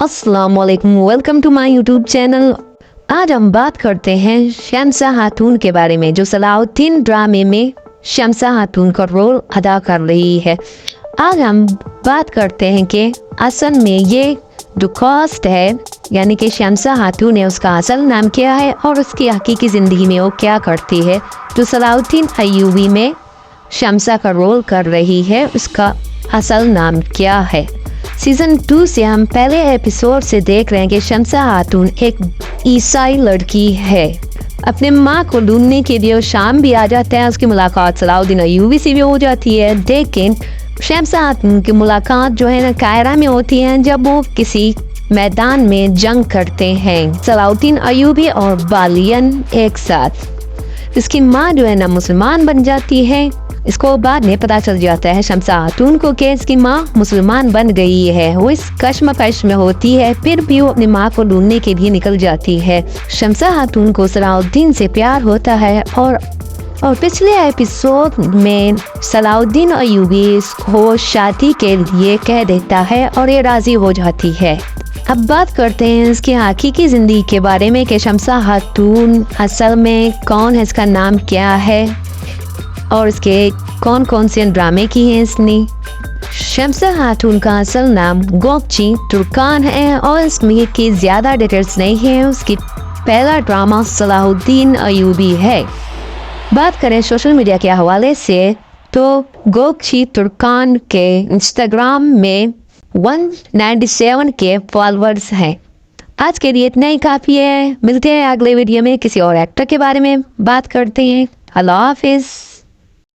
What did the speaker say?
अस्सलाम वालेकुम, welcome to my YouTube channel. आज हम बात करते हैं शमसा खातून के बारे में, जो सलाउद्दीन ड्रामे में शमसा खातून का रोल अदा कर रही है। आज हम बात करते हैं कि असल में ये जो कास्ट है, यानी कि शमसा खातून है, उसका असल नाम क्या है और उसकी हकीकी ज़िंदगी में वो क्या करती है। जो सलाउद्दीन अय्यूबी में शमसा का रोल कर रही है, उसका असल नाम क्या है। सीज़न 2 से हम पहले एपिसोड से देख रहे हैं कि शमसा खातून एक ईसाई लड़की है। अपने माँ को ढूंढने के लिए वो शाम भी आ जाता है, उसकी मुलाकात सलाउद्दीन अय्यूबी से भी हो जाती है। लेकिन शमसा खातून की मुलाकात जो है ना कायरा में होती है, जब वो किसी मैदान में जंग करते हैं, सलाउद्दीन अय्यूबी और बालियन एक साथ। इसकी माँ जो है ना मुसलमान बन जाती है। इसको बाद में पता चल जाता है शमसा खातून को कि इसकी माँ मुसलमान बन गई है। वो इस कश्मकश में होती है, फिर भी वो अपनी माँ को ढूंढने के लिए निकल जाती है। शमसा खातून को सलाउद्दीन से प्यार होता है और पिछले एपिसोड में सलाउद्दीन अय्यूबी इसको शादी के लिए कह देता है और ये राजी हो जाती है। अब बात करते हैं इसकी हकीकी ज़िंदगी के बारे में कि शमसा खातून असल में कौन है, इसका नाम क्या है और इसके कौन कौन से ड्रामे की हैं इसने। शमसा खातून का असल नाम गोकची तुर्कान है और इसमें की ज़्यादा डिटेल्स नहीं है। उसकी पहला ड्रामा सलाउद्दीन अय्यूबी है। बात करें सोशल मीडिया के हवाले से तो गोकची तुर्कान के इंस्टाग्राम में 197 के फॉलोअर्स हैं। आज के लिए इतना ही काफ़ी है। मिलते हैं अगले वीडियो में, किसी और एक्टर के बारे में बात करते हैं। अल्लाह हाफिज़।